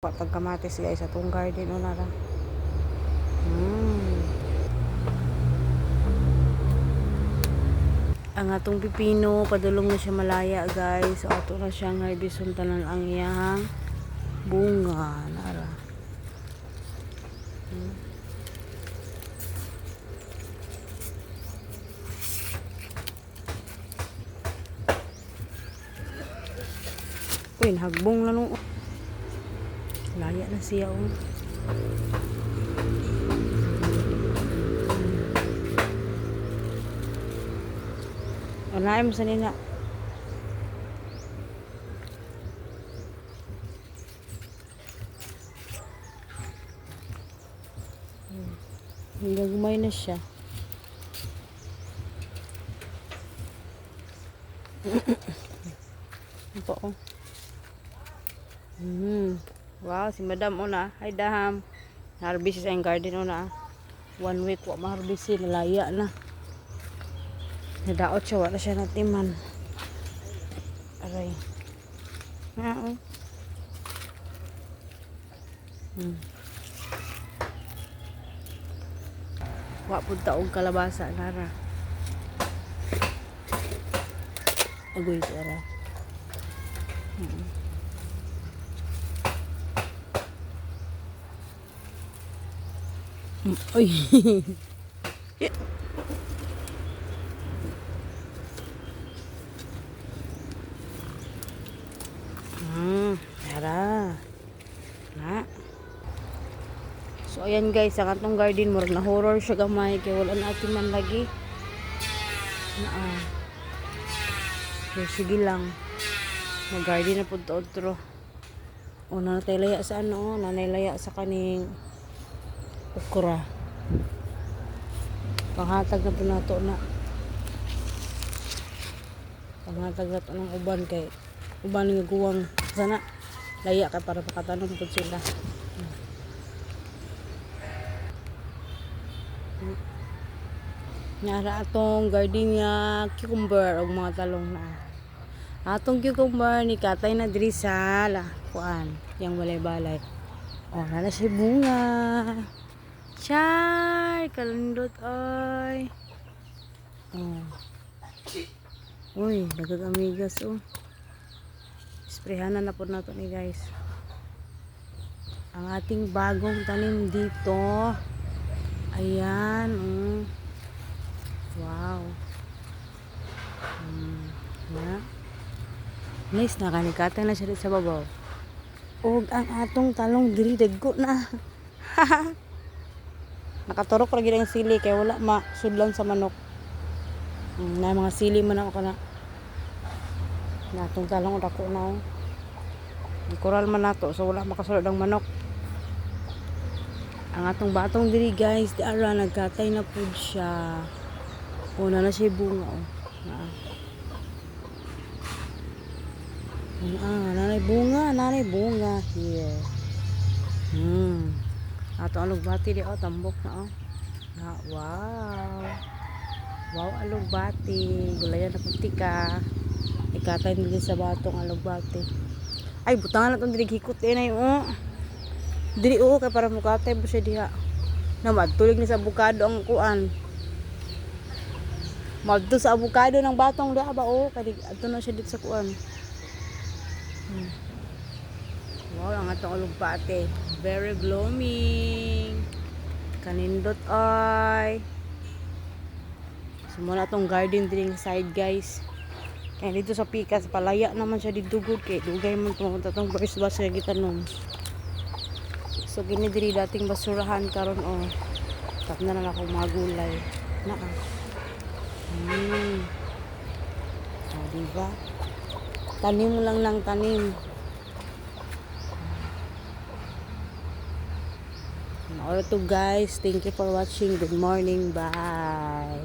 Pagkamatis guys atong garden o nara. Ang atong pipino padulong na siya malaya guys. So ato na siyang harveston tanan ang iyang bunga nara. Uy, hagbong na nung laya na siya oh. Wala mo sa nina. Gagumay na siya. Ito oh. Wow, si Madam una. Hi Daham. Harvest sa yung garden una. 1 week wa maharvest nalaya na. Nadaot siya, wala siya natiman. Aray. Oo. Wa pud taog kalabasa nara. Agoy tara. Uy. Tara. Na. So ayan guys, ang atong garden murag na horror siya gamay kay wala natin man lagi. So sige lang. Mag-garden na pud to otro. Una natay laya sa ano, nanay laya sa kaning okra. Panghatag na po nato na. Panghatag na to ng uban kay uban nga guwang sana laya ka para pakatanong po sila. Nara atong gardenia cucumber og mga talong na. Atong cucumber ni katay na diri sa kuan, yang balay-balay. Oh, na siya bunga. Char, kalundot oy. Oh. Uy, dagat amigas oh. Sprayhanan na po nato ni guys. Ang ating bagong tanim dito. Ayan, wow. Nice na kanikatay na siya sa babaw. Og ang atong talong diri dagko na. Nakaturok ra gid ang sili kay wala masudlan sa manok. Na mga sili man ako na. Natong talong dako na. Koral man nato so wala makasulod ang manok. Ang atong batong diri guys, di ara nagkatay na pud siya. Una na siya bunga oh. Nanay bunga here. Ato alugbati di oh, tambok na oh. Wow. Wow, alugbati. Gulayan na putika. Ikatay nila sa batong alugbati. Ay, butangan na itong dirigikot na yun oh. Diri oh, kaya para mukatay mo siya diha. Na madtulig ni sa avocado ang kuan. Madto sa avocado ng batong diha ba oh. Kaya ato na siya dito sa kuan. Wow, ang atong alugbati. Very blooming. Kanindot ay. Sumula itong garden dring side guys. Kaya dito sa pikas, palaya naman siya didugod kay dugay man pumunta itong first bus na gitanom. So ginidiri dating basurahan karon oh. Tap na lang ako mga gulay. Oh, diba? Tanim lang ng tanim. All to guys, thank you for watching. Good morning, bye.